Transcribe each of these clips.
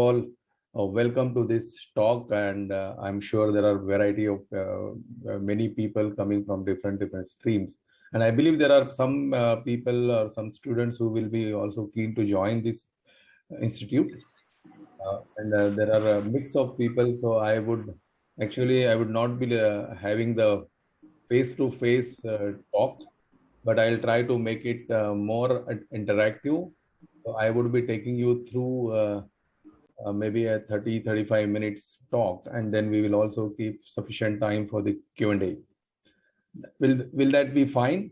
all, welcome to this talk, and I'm sure there are variety of many people coming from different streams, and I believe there are some people or some students who will be also keen to join this institute, and there are a mix of people. So I would not be having the face-to-face talk, but I'll try to make it more interactive. So I would be taking you through maybe a 30-35 minutes talk, and then we will also keep sufficient time for the Q&A. Will that be fine?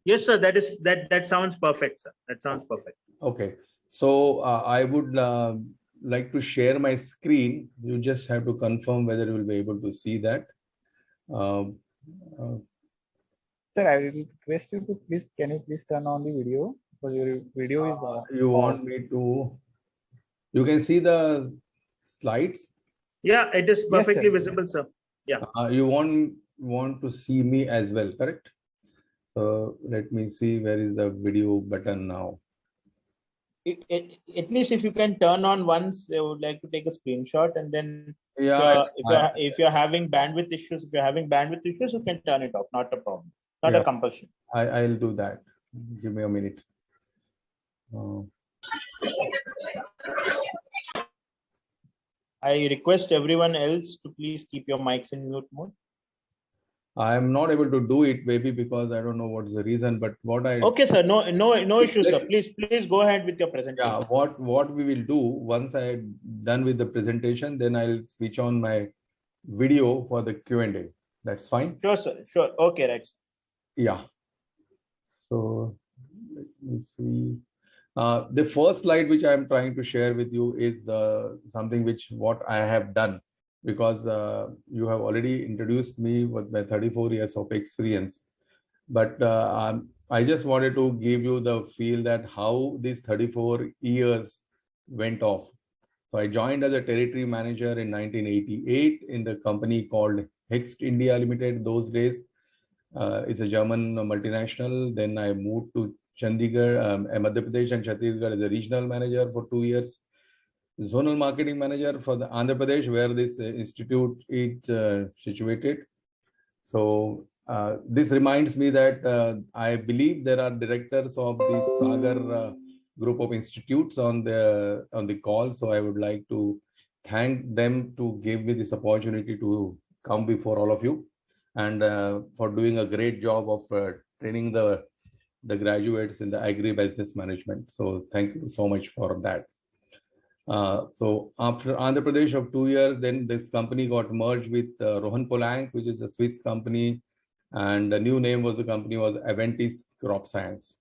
Yes, sir. That sounds perfect, sir. That sounds perfect. Okay. So I would like to share my screen. You just have to confirm whether you will be able to see that. Sir, I will request you to please, can you please turn on the video? Because your video is you want me to? You can see the slides? Yeah, it is perfectly visible, sir. Yeah. You want to see me as well, correct? So let me see, where is the video button now? At least if you can turn on once, I would like to take a screenshot, and then if you're having bandwidth issues, you can turn it off. Not a problem. Not a compulsion. I'll do that. Give me a minute. I request everyone else to please keep your mics in mute mode. I am not able to do it, maybe because I don't know what's the reason, but what I... Okay, sir. No issue, sir. Please go ahead with your presentation. Yeah, what we will do, once I'm done with the presentation, then I'll switch on my video for the Q&A. That's fine? Sure, sir. Sure. Okay, right. Yeah. So let me see. The first slide which I'm trying to share with you is something what I have done, because you have already introduced me with my 34 years of experience. But I just wanted to give you the feel that how these 34 years went off. So I joined as a territory manager in 1988 in the company called Hext India Limited. Those days, it's a German multinational. Then I moved to Chandigarh, Madhya Pradesh and Chhattisgarh as a regional manager for 2 years. Zonal marketing manager for the Andhra Pradesh, where this institute is situated. So this reminds me that I believe there are directors of the Sagar Group of Institutes on the call. So I would like to thank them to give me this opportunity to come before all of you, and for doing a great job of training the graduates in the Agri Business Management. So thank you so much for that. So after Andhra Pradesh of 2 years, then this company got merged with Rohan Polanc, which is a Swiss company, and the new name was Aventis Crop Science.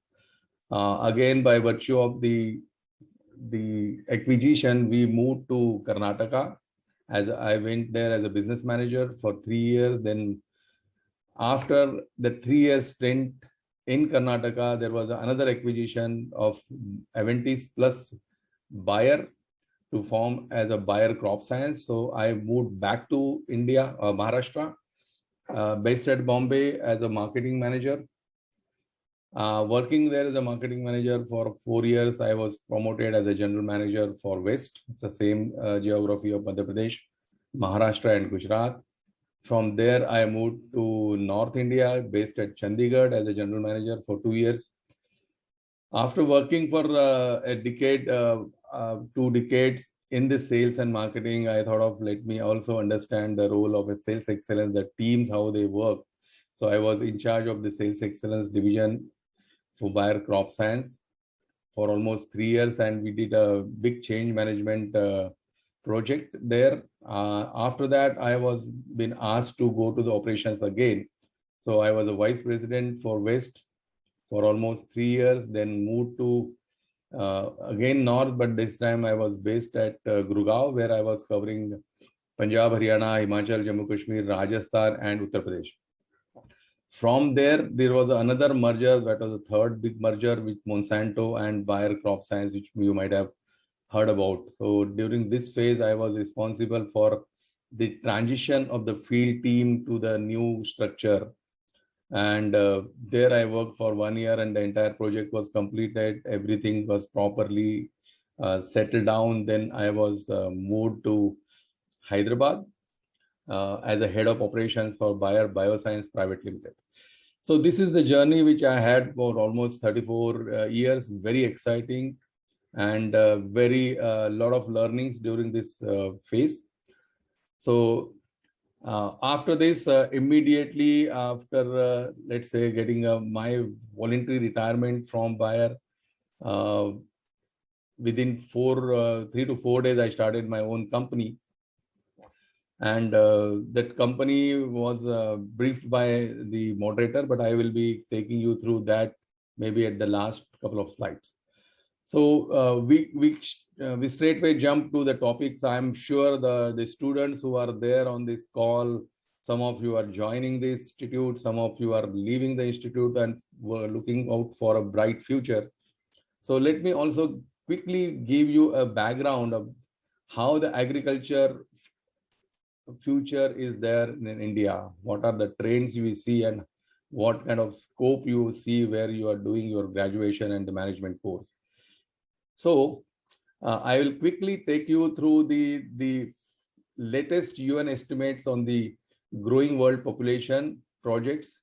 Again, by virtue of the acquisition, we moved to Karnataka. As I went there as a business manager for 3 years. Then after the 3-year stint in Karnataka, there was another acquisition of Aventis plus Bayer to form as a Bayer Crop Science. So I moved back to India, Maharashtra, based at Bombay as a marketing manager. Working there as a marketing manager for 4 years, I was promoted as a general manager for West. It's the same geography of Madhya Pradesh, Maharashtra and Gujarat. From there, I moved to North India, based at Chandigarh as a general manager for 2 years. After working for a decade, 2 decades in the sales and marketing, I thought of let me also understand the role of a sales excellence, the teams, how they work. So I was in charge of the sales excellence division for Bayer Crop Science for almost 3 years, and we did a big change management project there. After that, I was been asked to go to the operations again. So I was a vice president for West for almost 3 years, then moved to again North, but this time I was based at Gurgaon, where I was covering Punjab, Haryana, Himachal, Jammu Kashmir, Rajasthan and Uttar Pradesh. From there was another merger, that was the third big merger with Monsanto and Bayer Crop Science, which you might have heard about. So during this phase, I was responsible for the transition of the field team to the new structure. And there I worked for 1 year, and the entire project was completed. Everything was properly settled down. Then I was moved to Hyderabad as a head of operations for Bayer Bioscience Private Limited. So this is the journey which I had for almost 34 years, very exciting and very lot of learnings during this phase. So after this, immediately after, let's say, getting my voluntary retirement from Bayer, within 3 to 4 days, I started my own company. And that company was briefed by the moderator, but I will be taking you through that maybe at the last couple of slides. So we straightway jump to the topics. I'm sure the students who are there on this call, some of you are joining the institute, some of you are leaving the institute and were looking out for a bright future. So let me also quickly give you a background of how the agriculture future is there in India. What are the trends you see and what kind of scope you see where you are doing your graduation and the management course. So I will quickly take you through the latest UN estimates on the growing world population projects.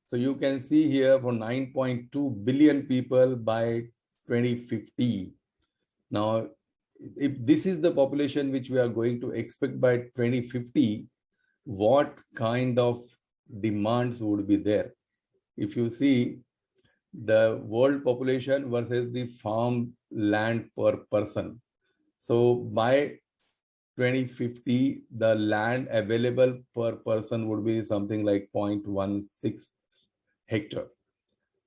So you can see here for 9.2 billion people by 2050. Now, if this is the population which we are going to expect by 2050, what kind of demands would be there? If you see the world population versus the farm land per person. So by 2050, the land available per person would be something like 0.16 hectare.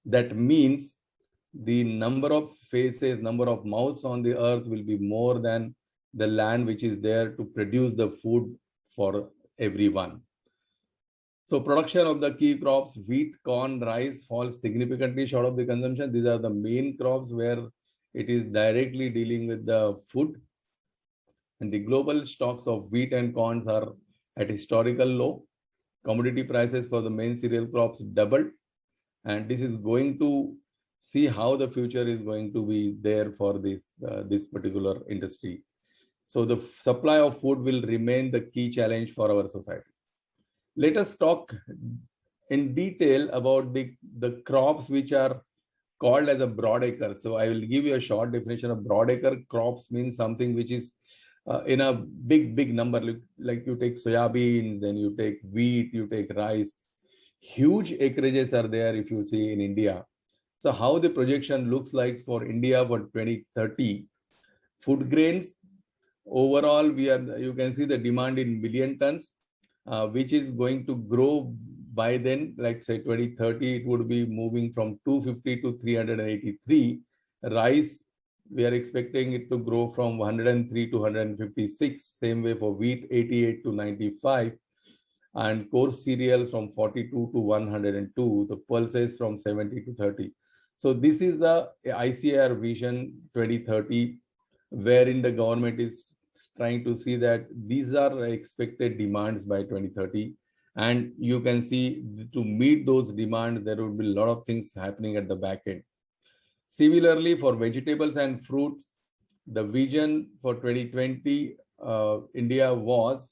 That means the number of faces, number of mouths on the earth will be more than the land which is there to produce the food for everyone. So production of the key crops, wheat, corn, rice falls significantly short of the consumption. These are the main crops where it is directly dealing with the food. And the global stocks of wheat and corn are at historical low. Commodity prices for the main cereal crops doubled. And this is going to see how the future is going to be there for this, this particular industry. So the supply of food will remain the key challenge for our society. Let us talk in detail about the crops which are called as a broadacre. So I will give you a short definition of broadacre. Crops means something which is in a big number, like you take soybean, then you take wheat, you take rice. Huge acreages are there if you see in India. So how the projection looks like for India for 2030. Food grains, overall, you can see the demand in million tons, which is going to grow by then, like say 2030, it would be moving from 250 to 383. Rice, we are expecting it to grow from 103 to 156. Same way for wheat, 88 to 95. And coarse cereal from 42 to 102. The pulses from 70 to 30. So this is the ICAR Vision 2030, wherein the government is trying to see that these are expected demands by 2030. And you can see to meet those demands, there will be a lot of things happening at the back end. Similarly, for vegetables and fruits, the vision for 2020, India was,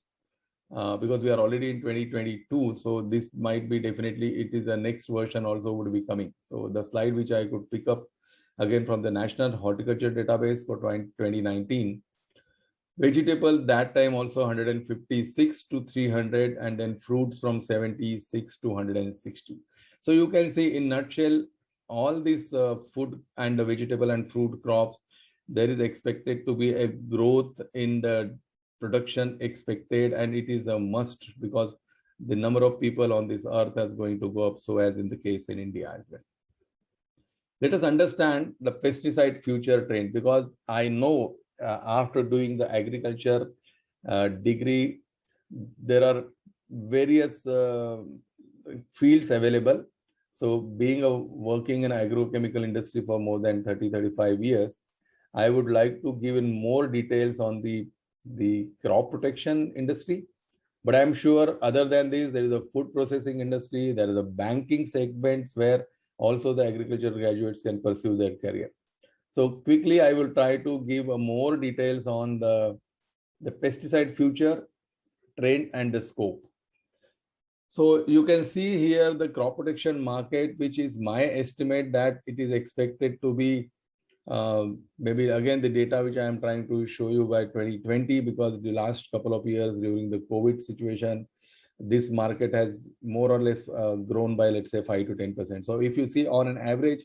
because we are already in 2022, so this might be definitely, it is the next version also would be coming. So the slide which I could pick up again from the National Horticulture Database for 2019, vegetable that time also 156 to 300, and then fruits from 76 to 160. So you can see in nutshell, all these food and the vegetable and fruit crops, there is expected to be a growth in the production expected, and it is a must because the number of people on this earth is going to go up, so as in the case in India as well. Let us understand the pesticide future trend, because I know after doing the agriculture degree, there are various fields available. So being working in agrochemical industry for more than 35 years, I would like to give in more details on the crop protection industry. But I'm sure other than this, there is a food processing industry, there is a banking segment where also the agriculture graduates can pursue their career. So quickly, I will try to give more details on the pesticide future, trend, and the scope. So you can see here the crop protection market, which is my estimate that it is expected to be maybe again the data which I am trying to show you by 2020, because the last couple of years during the COVID situation, this market has more or less grown by, let's say, 5 to 10%. So if you see on an average,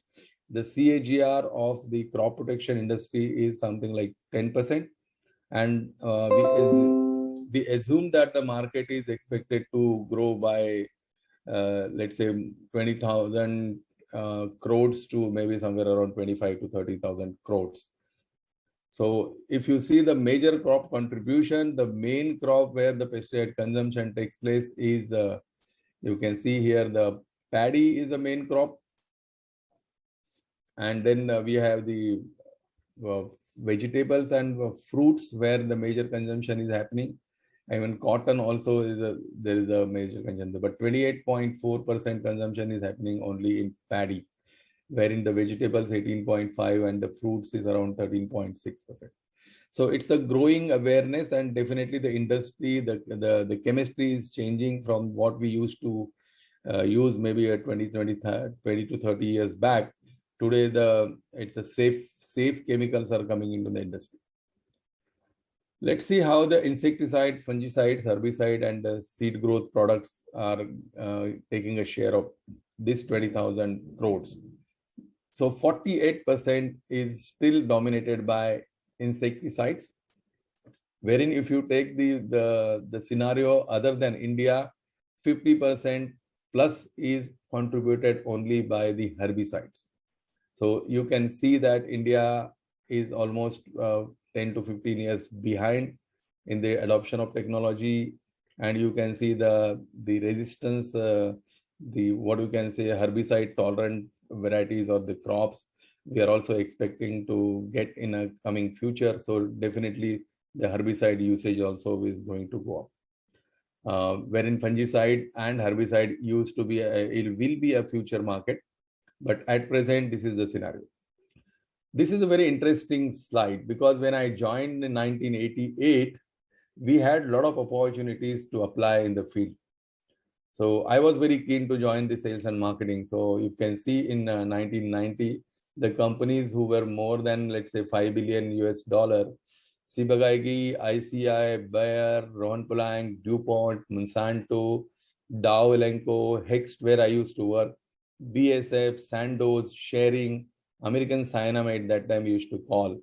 the CAGR of the crop protection industry is something like 10%. And we assume that the market is expected to grow by, let's say, 20,000 crores to maybe somewhere around 25 to 30,000 crores. So if you see the major crop contribution, the main crop where the pesticide consumption takes place is, you can see here the paddy is the main crop. And then we have the vegetables and fruits where the major consumption is happening. Even cotton also there is a major consumption, but 28.4% consumption is happening only in paddy, wherein the vegetables 18.5 and the fruits is around 13.6%. So it's a growing awareness, and definitely the industry, the chemistry is changing from what we used to use maybe a 20 to 30 years back. Today, it's a safe chemicals are coming into the industry. Let's see how the insecticide, fungicides, herbicide, and the seed growth products are taking a share of this 20,000 crores. So 48% is still dominated by insecticides, wherein if you take the scenario other than India, 50% plus is contributed only by the herbicides. So you can see that India is almost 10 to 15 years behind in the adoption of technology, and you can see the resistance, what you can say herbicide tolerant varieties or the crops we are also expecting to get in a coming future. So definitely the herbicide usage also is going to go up. Wherein fungicide and herbicide used to be it will be a future market, but at present this is the scenario. This is a very interesting slide because when I joined in 1988, we had a lot of opportunities to apply in the field. So I was very keen to join the sales and marketing. So you can see in 1990, the companies who were more than, let's say, $5 billion US, Ciba-Geigy, ICI, Bayer, Rohan Polanyi, DuPont, Monsanto, Dow Elanco, Hext, where I used to work, BSF, Sandoz, Schering, American Cyanamide, that time we used to call,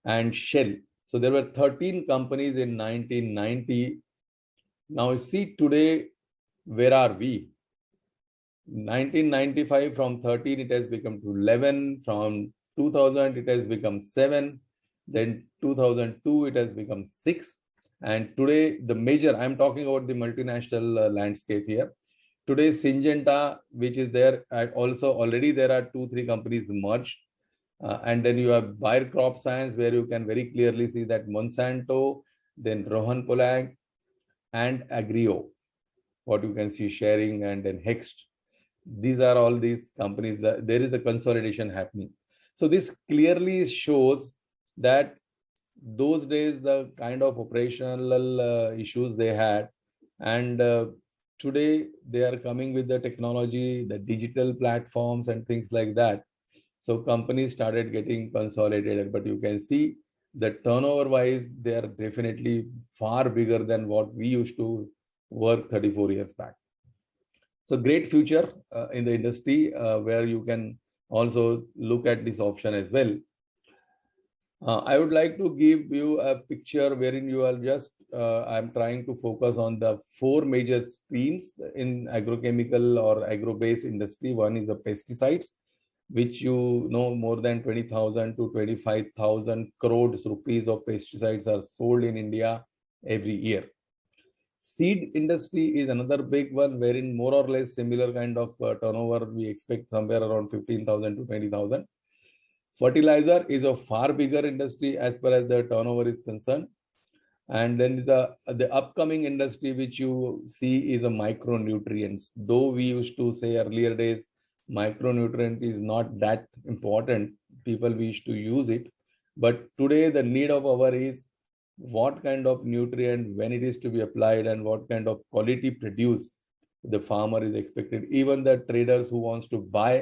and Shell. So there were 13 companies in 1990. Now see today, where are we? 1995, from 13 it has become to 11, from 2000 it has become 7, then 2002 it has become 6, and today the major, I'm talking about the multinational landscape here. Today Syngenta, which is there, also already there are 2-3 companies merged, and then you have Bayer Crop Science, where you can very clearly see that Monsanto, then Rohan Polanyi, and Agrichem, what you can see Schering, and then Hext. These are all these companies. There is a consolidation happening. So this clearly shows that those days the kind of operational issues they had, and today they are coming with the technology, the digital platforms and things like that. So companies started getting consolidated, but you can see the turnover wise, they are definitely far bigger than what we used to work 34 years back. So great future in the industry where you can also look at this option as well. I would like to give you a picture wherein you are just, I'm trying to focus on the 4 major streams in agrochemical or agro-based industry. One is the pesticides, which you know more than 20,000 to 25,000 crores rupees of pesticides are sold in India every year. Seed industry is another big one, wherein more or less similar kind of turnover we expect somewhere around 15,000 to 20,000. Fertilizer is a far bigger industry as far as the turnover is concerned. And then the upcoming industry which you see is a micronutrients. Though we used to say earlier days, micronutrient is not that important. people wish to use it. But today the need of our is what kind of nutrient, when it is to be applied, and what kind of quality produce the farmer is expected. Even the traders who wants to buy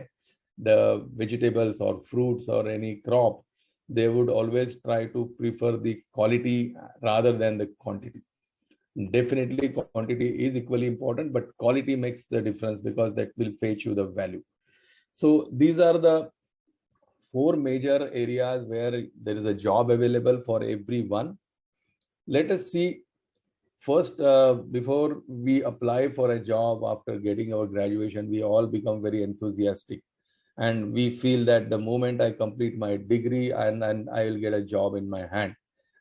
the vegetables or fruits or any crop, they would always try to prefer the quality rather than the quantity. Definitely quantity is equally important, but quality makes the difference because that will fetch you the value. So these are the 4 major areas where there is a job available for everyone. Let us see first, before we apply for a job after getting our graduation, we all become very enthusiastic. And we feel that the moment I complete my degree and I will get a job in my hand.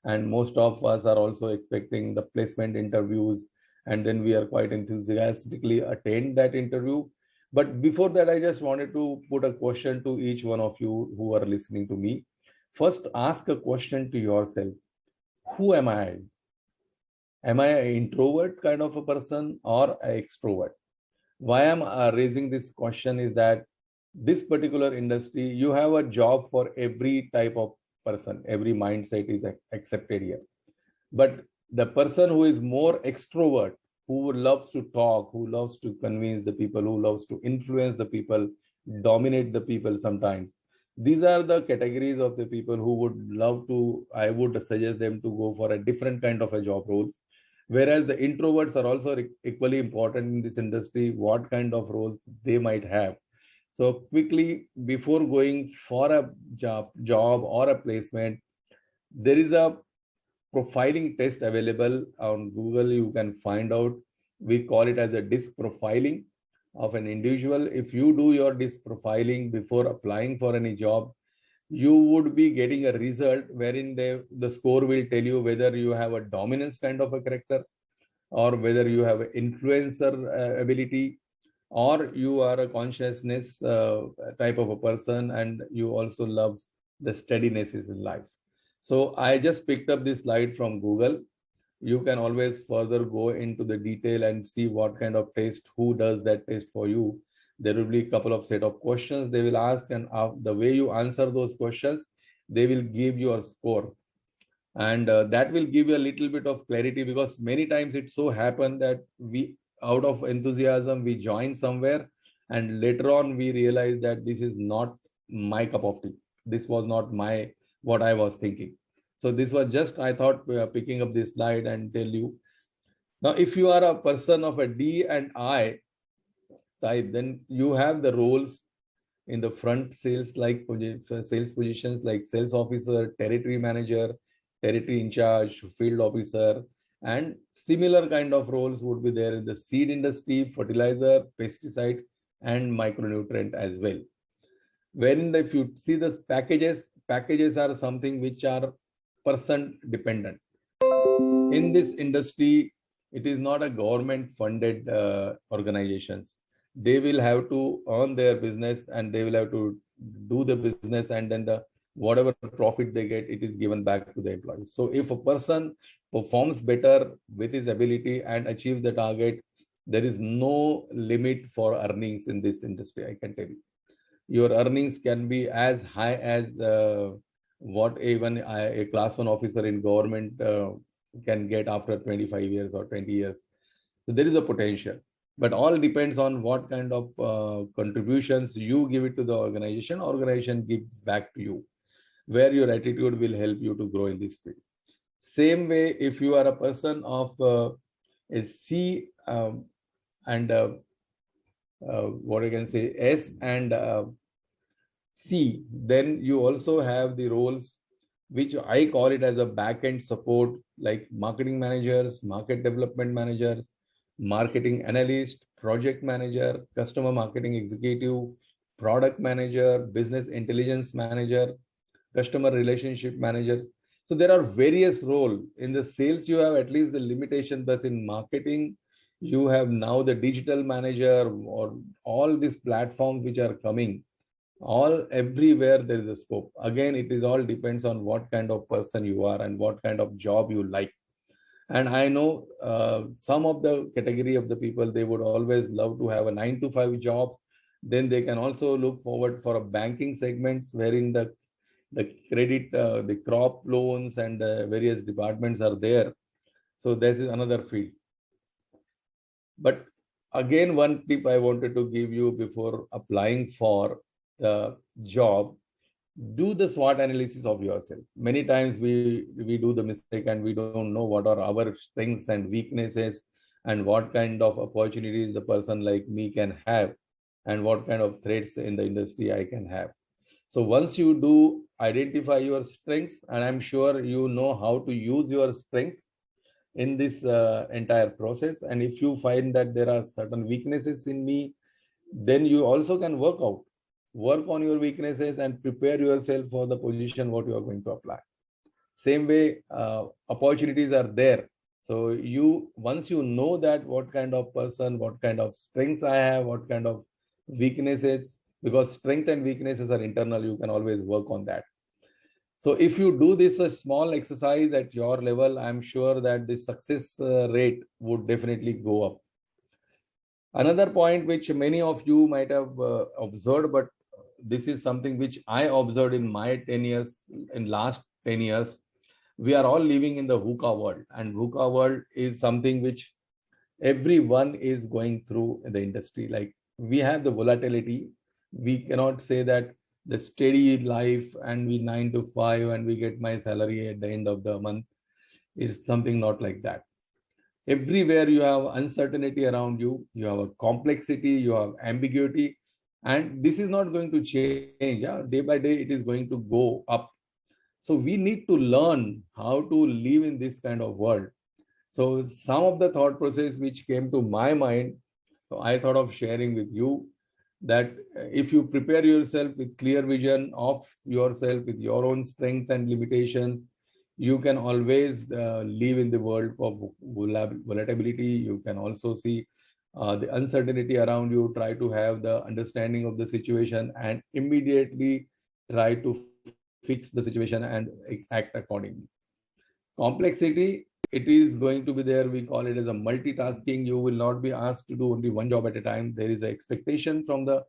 And most of us are also expecting the placement interviews. And then we are quite enthusiastically attend that interview. But before that, I just wanted to put a question to each one of you who are listening to me. First, ask a question to yourself. Who am I? Am I an introvert kind of a person or an extrovert? Why I'm raising this question is that this particular industry, you have a job for every type of person. Every mindset is accepted here. But the person who is more extrovert, who loves to talk, who loves to convince the people, who loves to influence the people, dominate the people sometimes. These are the categories of the people who would love to, I would suggest them to go for a different kind of a job roles. Whereas the introverts are also equally important in this industry, what kind of roles they might have. So quickly, before going for a job or a placement, there is a profiling test available on Google. You can find out. We call it as a DISC profiling of an individual. If you do your DISC profiling before applying for any job, you would be getting a result wherein the score will tell you whether you have a dominance kind of a character, or whether you have an influencer ability, or you are a consciousness type of a person and you also love the steadiness in life. So I just picked up this slide from Google. You can always further go into the detail and see what kind of test, who does that test for you. There will be a couple of set of questions they will ask, and the way you answer those questions, they will give your scores. And that will give you a little bit of clarity, because many times it so happen that we, out of enthusiasm, we join somewhere and later on we realize that this is not my cup of tea. This was not what I was thinking. So this was just, I thought, picking up this slide and tell you. Now, if you are a person of a D and I type, then you have the roles in the front sales, like sales positions like sales officer, territory manager, territory in charge, field officer, and similar kind of roles would be there in the seed industry, fertilizer, pesticide, and micronutrient as well. When if you see the packages are something which are person dependent. In this industry, it is not a government funded organizations. They will have to earn their business and they will have to do the business, and then whatever profit they get, it is given back to the employees. So if a person performs better with his ability and achieves the target, there is no limit for earnings in this industry, I can tell you. Your earnings can be as high as what even a class 1 officer in government can get after 25 years or 20 years. So there is a potential, but all depends on what kind of contributions you give it to the organization gives back to you, where your attitude will help you to grow in this field. Same way, if you are a person of a C and what I can say, S and C, then you also have the roles which I call it as a back-end support, like marketing managers, market development managers, marketing analyst, project manager, customer marketing executive, product manager, business intelligence manager, customer relationship manager. So there are various roles. In the sales, you have at least the limitation, but in marketing, you have now the digital manager, or all these platforms which are coming. All everywhere there is a scope. Again, it is all depends on what kind of person you are and what kind of job you like. And I know some of the category of the people, they would always love to have a 9 to 5 job. Then they can also look forward for a banking segments, wherein the the credit, the crop loans and various departments are there. So this is another field. But again, one tip I wanted to give you before applying for the job, do the SWOT analysis of yourself. Many times we do the mistake and we don't know what are our strengths and weaknesses and what kind of opportunities the person like me can have and what kind of threats in the industry I can have. So once you do identify your strengths, and I'm sure you know how to use your strengths in this entire process, and if you find that there are certain weaknesses in me, then you also can work on your weaknesses and prepare yourself for the position what you are going to apply. Same way, opportunities are there. So you, once you know that what kind of person, what kind of strengths I have, what kind of weaknesses, because strength and weaknesses are internal, you can always work on that. So if you do this a small exercise at your level, I'm sure that the success rate would definitely go up. Another point which many of you might have observed, but this is something which I observed in my 10 years, in last 10 years, we are all living in the VUCA world, and VUCA world is something which everyone is going through in the industry. Like, we have the volatility. We cannot say that the steady life and we 9 to 5 and we get my salary at the end of the month is something not like that. Everywhere you have uncertainty around you, you have a complexity, you have ambiguity, and this is not going to change. Yeah? Day by day, it is going to go up. So we need to learn how to live in this kind of world. So some of the thought process which came to my mind, so I thought of sharing with you that if you prepare yourself with clear vision of yourself, with your own strength and limitations, you can always live in the world of volatility. You can also see the uncertainty around you, try to have the understanding of the situation and immediately try to fix the situation and act accordingly. Complexity, it is going to be there. We call it as a multitasking. You will not be asked to do only one job at a time. There is an expectation from the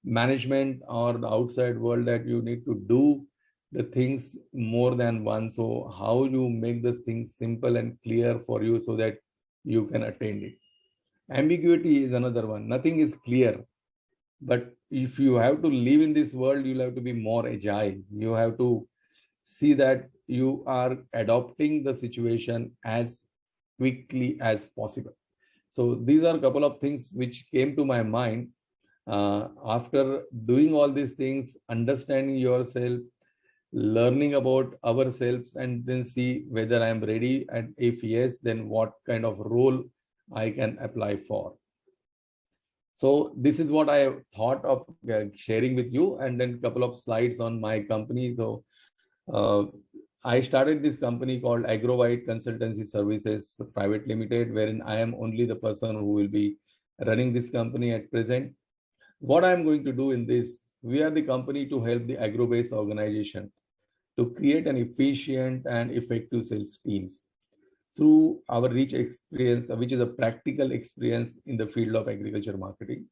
management or the outside world that you need to do the things more than one. So how you make the things simple and clear for you so that you can attain it. Ambiguity is another one. Nothing is clear. But if you have to live in this world, you'll have to be more agile. You have to see that you are adopting the situation as quickly as possible. So these are a couple of things which came to my mind after doing all these things, understanding yourself, learning about ourselves, and then see whether I am ready, and if yes, then what kind of role I can apply for. So this is what I thought of sharing with you, and then a couple of slides on my company. So I started this company called Agro-Based Consultancy Services Private Limited, wherein I am only the person who will be running this company at present. What I am going to do in this, we are the company to help the agro-based organization to create an efficient and effective sales teams through our rich experience, which is a practical experience in the field of agriculture marketing,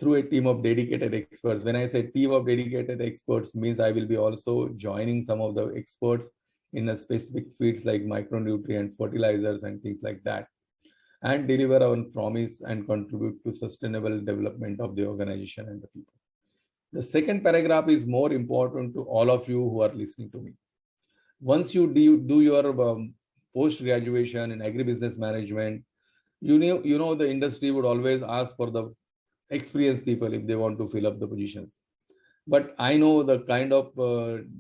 through a team of dedicated experts. When I say team of dedicated experts, means I will be also joining some of the experts in a specific fields like micronutrient, fertilizers, and things like that, and deliver our promise and contribute to sustainable development of the organization and the people. The second paragraph is more important to all of you who are listening to me. Once you do your post-graduation in agribusiness management, you know the industry would always ask for the experienced people if they want to fill up the positions. But I know the kind of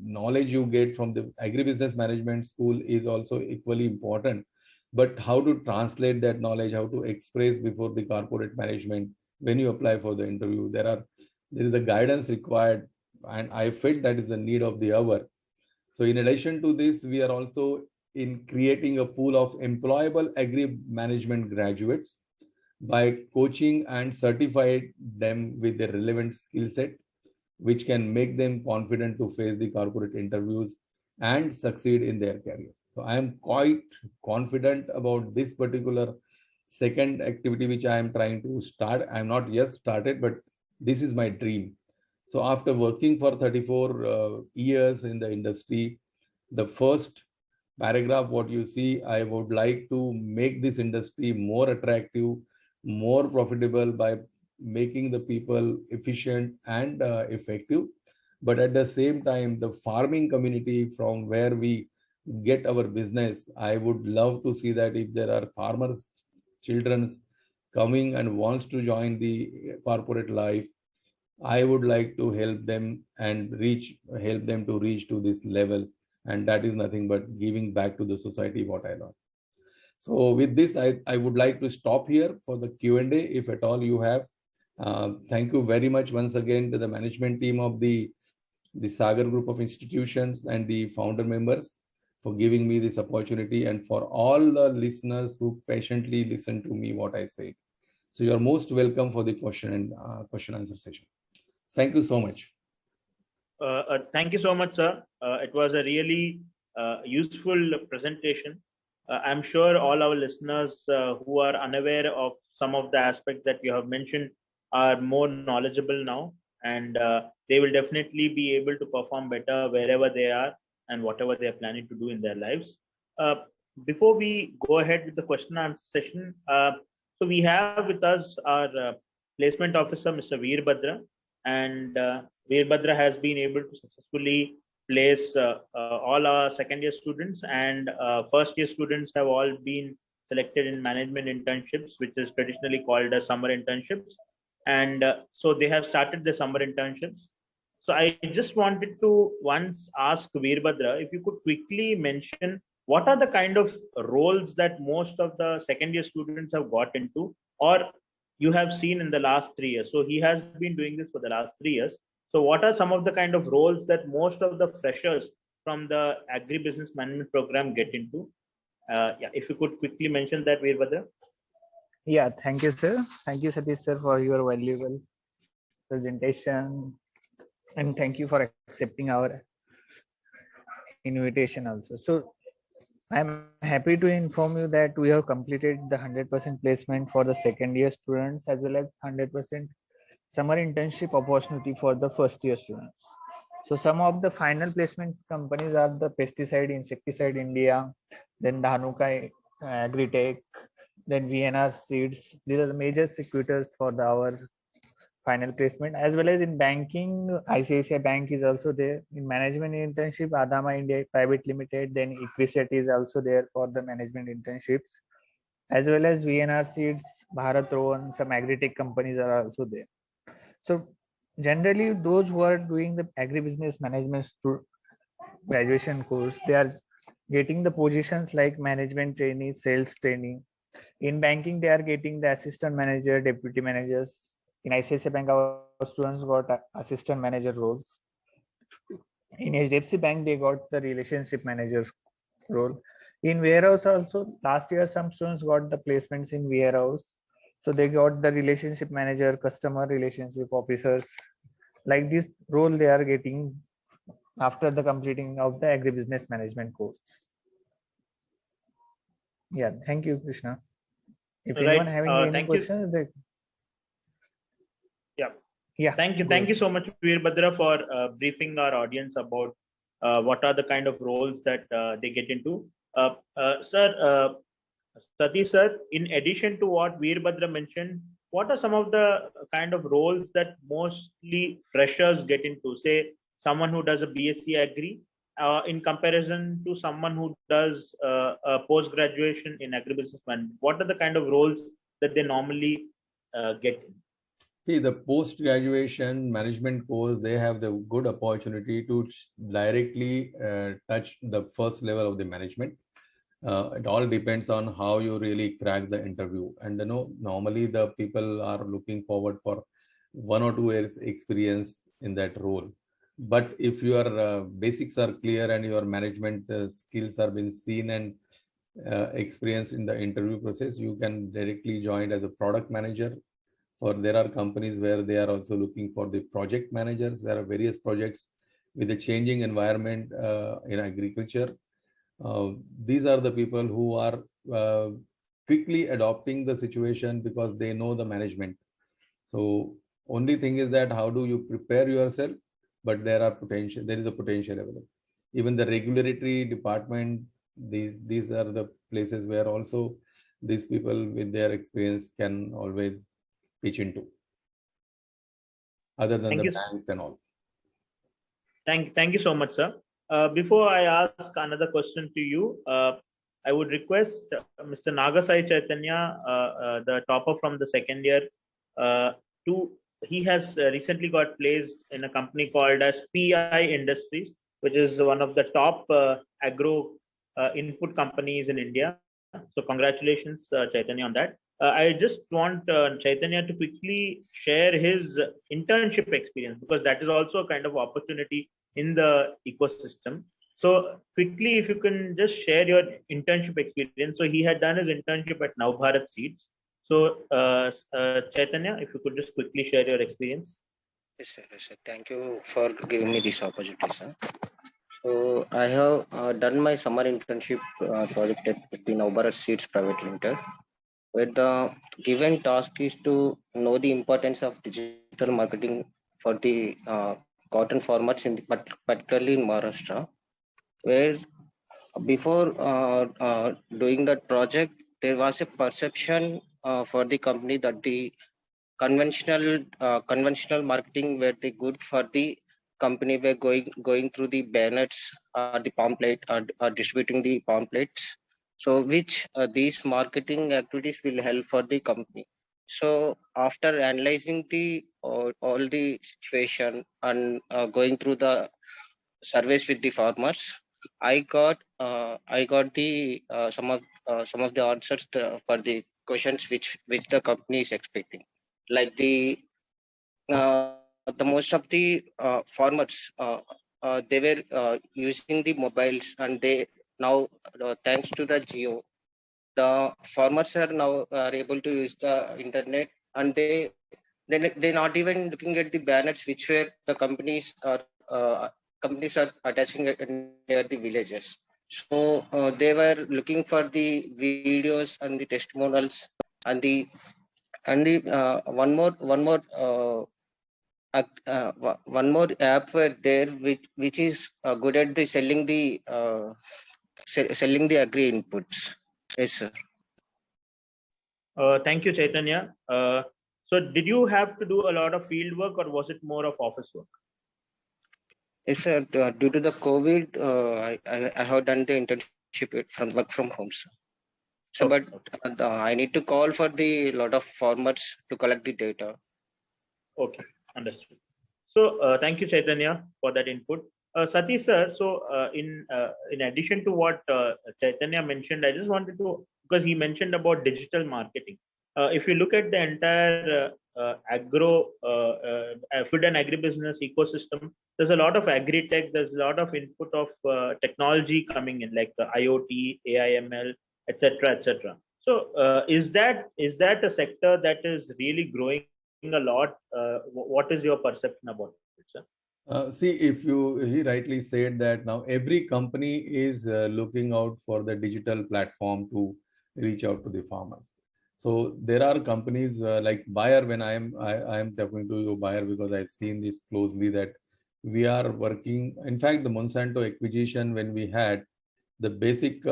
knowledge you get from the agribusiness management school is also equally important. But how to translate that knowledge, how to express before the corporate management when you apply for the interview, there is a guidance required, and I felt that is the need of the hour. So in addition to this, we are also in creating a pool of employable agri management graduates by coaching and certifying them with the relevant skill set, which can make them confident to face the corporate interviews and succeed in their career. So I am quite confident about this particular second activity which I am trying to start. I am not yet started, but this is my dream. So after working for 34 years in the industry, the first paragraph, what you see, I would like to make this industry more attractive, more profitable by making the people efficient and effective. But at the same time, the farming community from where we get our business, I would love to see that if there are farmers, children's coming and wants to join the corporate life, I would like to help them and help them to reach to these levels. And that is nothing but giving back to the society what I learned. So with this, I would like to stop here for the Q&A, if at all you have. Thank you very much once again to the management team of the Sagar Group of Institutions and the founder members for giving me this opportunity, and for all the listeners who patiently listen to me what I say. So you are most welcome for the question and question answer session. Thank you so much. Thank you so much, sir. It was a really useful presentation. I'm sure all our listeners who are unaware of some of the aspects that you have mentioned are more knowledgeable now, and they will definitely be able to perform better wherever they are and whatever they are planning to do in their lives. Before we go ahead with the question and answer session, so we have with us our placement officer, Mr. Veerbhadra, and Veerbhadra has been able to successfully place all our second year students, and first year students have all been selected in management internships, which is traditionally called as summer internships. And so they have started the summer internships. So I just wanted to once ask Veerbhadra if you could quickly mention what are the kind of roles that most of the second year students have got into, or you have seen in the last 3 years. So he has been doing this for the last 3 years. So what are some of the kind of roles that most of the freshers from the Agri Business Management program get into? Yeah, if you could quickly mention that, Veerbhadra. Yeah, thank you, sir. Thank you, Satish, sir, for your valuable presentation. And thank you for accepting our invitation also. So I'm happy to inform you that we have completed the 100% placement for the second year students, as well as 100% summer internship opportunity for the first year students. So some of the final placement companies are the Pesticide, Insecticide India, then Dhanuka Agritech, then VNR Seeds. These are the major sectors for our final placement. As well as in banking, ICICI Bank is also there. In management internship, Adama India Private Limited, then Equiset is also there for the management internships. As well as VNR Seeds, Bharat Rowan, some agri-tech companies are also there. So generally, those who are doing the agribusiness management graduation course, they are getting the positions like management trainee, sales trainee. In banking, they are getting the assistant manager, deputy managers. In ICICI Bank, our students got assistant manager roles. In HDFC Bank, they got the relationship manager role. In warehouse also, last year some students got the placements in warehouse. So they got the relationship manager, customer relationship officers. Like this role they are getting after the completing of the agribusiness management course. Yeah, thank you, Krishna. If anyone having any questions, they... Yeah. Thank you so much, Veerbhadra, for briefing our audience about what are the kind of roles that they get into. Sir, Satish sir, in addition to what Veerbhadra mentioned, what are some of the kind of roles that mostly freshers get into? Say, someone who does a BSc Agri in comparison to someone who does a post-graduation in agribusiness management. What are the kind of roles that they normally get in? See, the post-graduation management course, they have the good opportunity to directly touch the first level of the management. It all depends on how you really crack the interview. And normally the people are looking forward for 1 or 2 years experience in that role. But if your basics are clear and your management skills are being seen and experienced in the interview process, you can directly join as a product manager. Or there are companies where they are also looking for the project managers. There are various projects with the changing environment in agriculture. These are the people who are quickly adopting the situation because they know the management. So Only thing is that how do you prepare yourself? But there is a potential available. Even the regulatory department, these are the places where also these people with their experience can always pitch into, other than Thank the you. banks and all. Thank you so much, sir. Before I ask another question to you, I would request Mr. Nagasai Chaitanya, the topper from the second year, to he has recently got placed in a company called as PI Industries, which is one of the top agro input companies in India. So congratulations, Chaitanya, on that. I just want Chaitanya to quickly share his internship experience, because that is also a kind of opportunity in the ecosystem. So quickly, if you can just share your internship experience. So he had done his internship at Now Bharat Seeds. So Chaitanya, if you could just quickly share your experience. Yes, sir. Yes, sir. Thank you for giving me this opportunity, sir. So I have done my summer internship project at the Navbharat Seeds Private Limited, where the given task is to know the importance of digital marketing for the cotton farmers in the, particularly in Maharashtra, where before doing that project, there was a perception for the company that the conventional marketing were the good for the company were going through the banners or the pamphlet or distributing the pamphlets, so which these marketing activities will help for the company. So after analyzing the all the situation and going through the surveys with the farmers, I got the some of the answers for the questions which the company is expecting, like the most of the farmers they were using the mobiles, and they now thanks to the Geo, the farmers are now are able to use the internet, and they're not even looking at the banners which were the companies are attaching it near the villages. So they were looking for the videos and the testimonials, and the one more app were there which is good at the selling the agri inputs. Yes, sir. Thank you, Chaitanya. So did you have to do a lot of field work, or was it more of office work? Yes, sir. Due to the COVID, I have done the internship from work from home, sir. So, but I need to call for the lot of farmers to collect the data. Okay, understood. So thank you, Chaitanya, for that input. Satish sir, so in addition to what Chaitanya mentioned, I just wanted to, because he mentioned about digital marketing. If you look at the entire food and agribusiness ecosystem, there's a lot of agri-tech, there's a lot of input of technology coming in, like IoT, AIML, etc., etc. So is that a sector that is really growing a lot? What is your perception about it, sir? See, he rightly said that now every company is looking out for the digital platform to reach out to the farmers. So there are companies like Bayer. When I am talking to you, Bayer, because I've seen this closely, that we are working. In fact, the Monsanto acquisition, when we had, the basic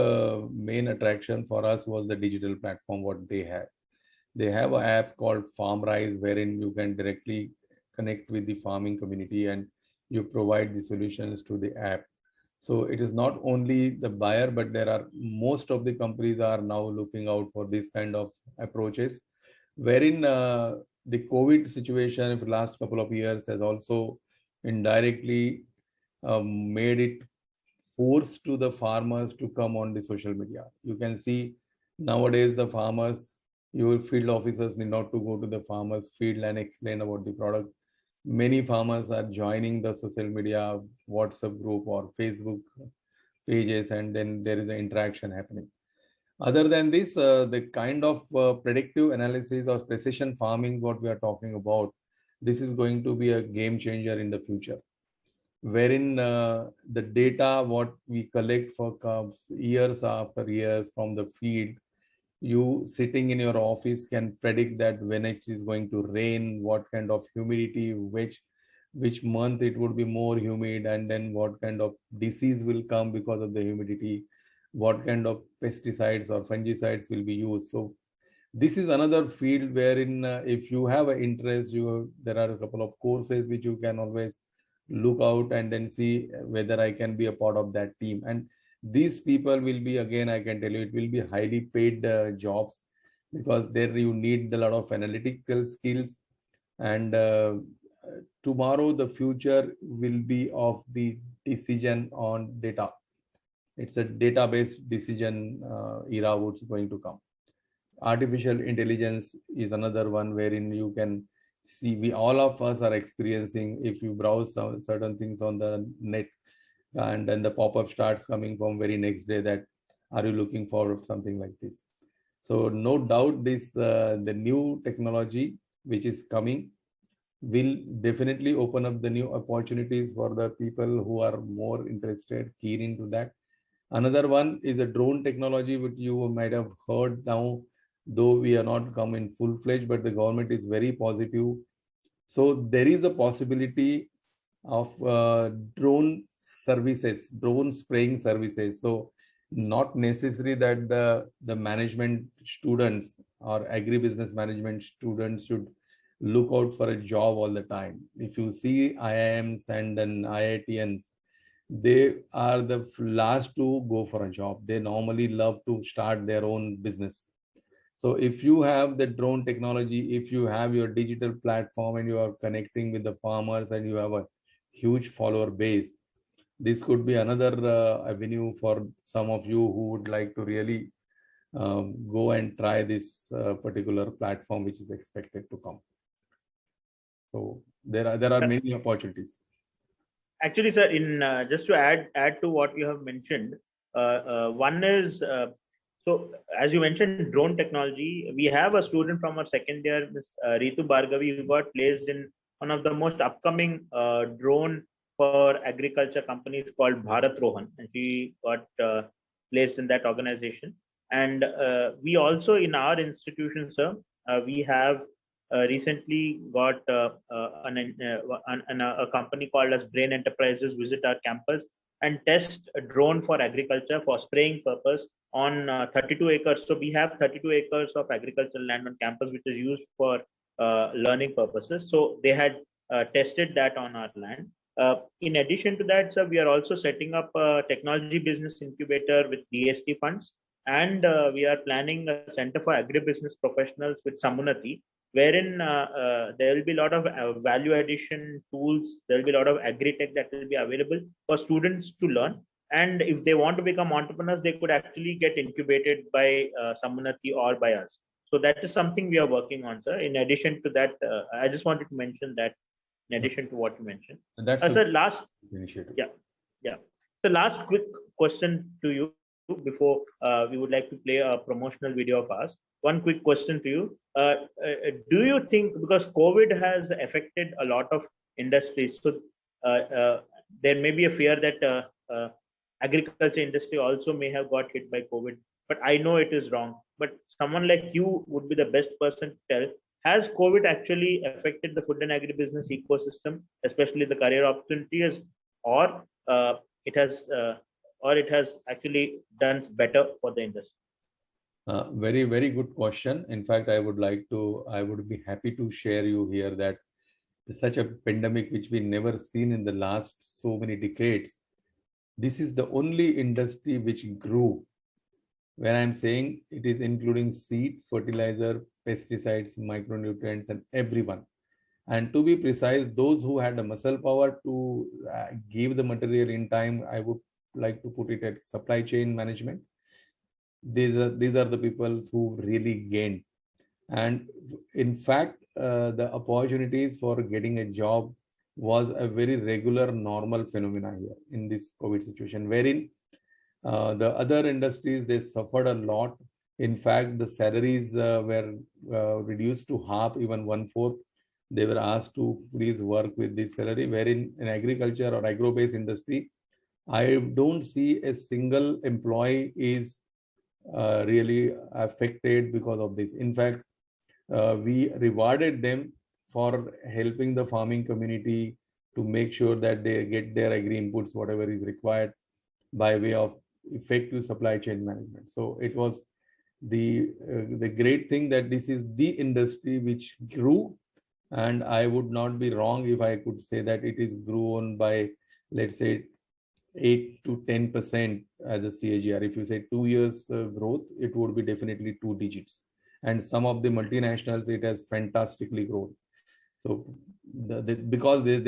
main attraction for us was the digital platform what they have. They have an app called FarmRise, wherein you can directly connect with the farming community and you provide the solutions to the app. So it is not only the buyer, but there are most of the companies are now looking out for this kind of approaches, wherein the COVID situation for the last couple of years has also indirectly made it force to the farmers to come on the social media. You can see nowadays the farmers, your field officers need not to go to the farmers field and explain about the product. Many farmers are joining the social media, WhatsApp group or Facebook pages, and then there is an interaction happening. Other than this, the kind of predictive analysis or precision farming, what we are talking about, this is going to be a game changer in the future, wherein the data what we collect for years after years from the field, You sitting in your office can predict that when it is going to rain, what kind of humidity, which month it would be more humid, and then what kind of disease will come because of the humidity, what kind of pesticides or fungicides will be used. So this is another field wherein if you have an interest, there are a couple of courses which you can always look out and then see whether I can be a part of that team. And these people will be, again, I can tell you, it will be highly paid jobs, because there you need a lot of analytical skills. And tomorrow the future will be of the decision on data. It's a database decision era what's going to come. Artificial intelligence is another one wherein you can see, we all of us are experiencing, if you browse some certain things on the net, and then the pop-up starts coming from very next day that, are you looking for something like this? So no doubt this the new technology which is coming will definitely open up the new opportunities for the people who are more interested, keen into that. Another one is a drone technology, which you might have heard now, though we are not come in full-fledged, but the government is very positive. So there is a possibility of drone services, drone spraying services. So not necessary that the management students or agribusiness management students should look out for a job all the time. If you see IIMs and then IITians, they are the last to go for a job. They normally love to start their own business. So if you have the drone technology, if you have your digital platform and you are connecting with the farmers and you have a huge follower base, this could be another avenue for some of you who would like to really go and try this particular platform which is expected to come. So there are many opportunities. Actually, sir, in just to add to what you have mentioned, one is so as you mentioned drone technology, we have a student from our second year, Ms. Ritu Bhargavi, who got placed in one of the most upcoming drone for agriculture companies called Bharat Rohan, and she got placed in that organization. And we also in our institution, sir, we have recently got a company called as Brain Enterprises visit our campus and test a drone for agriculture for spraying purpose on 32 acres. So we have 32 acres of agricultural land on campus, which is used for learning purposes. So they had tested that on our land. In addition to that, sir, we are also setting up a technology business incubator with DST funds. And we are planning a center for agribusiness professionals with Samunati, wherein there will be a lot of value addition tools. There will be a lot of agri-tech that will be available for students to learn. And if they want to become entrepreneurs, they could actually get incubated by Samunati or by us. So that is something we are working on, sir. In addition to that, I just wanted to mention that in addition to what you mentioned. That's sir, last initiative. Yeah. So last quick question to you before we would like to play a promotional video of ours. One quick question to you. Do you think, because COVID has affected a lot of industries, so there may be a fear that agriculture industry also may have got hit by COVID, but I know it is wrong. But someone like you would be the best person to tell, has COVID actually affected the food and agribusiness ecosystem, especially the career opportunities, or it has actually done better for the industry? Very, very good question. In fact, I would be happy to share you here that such a pandemic which we never seen in the last so many decades. This is the only industry which grew. When I'm saying it is including seed, fertilizer, pesticides, micronutrients, and everyone. And to be precise, those who had the muscle power to give the material in time, I would like to put it at supply chain management. These are the people who really gained. And in fact, the opportunities for getting a job was a very regular, normal phenomena here in this COVID situation, wherein the other industries, they suffered a lot. In fact, the salaries were reduced to half, even 1/4. They were asked to please work with this salary, wherein in agriculture or agro-based industry, I don't see a single employee is really affected because of this. In fact, we rewarded them for helping the farming community to make sure that they get their agri inputs, whatever is required, by way of effective supply chain management. So it was the great thing that this is the industry which grew, and I would not be wrong if I could say that it is grown by, let's say, 8 to 10% as a CAGR. If you say 2 years growth, it would be definitely 2 digits. And some of the multinationals, it has fantastically grown. So because they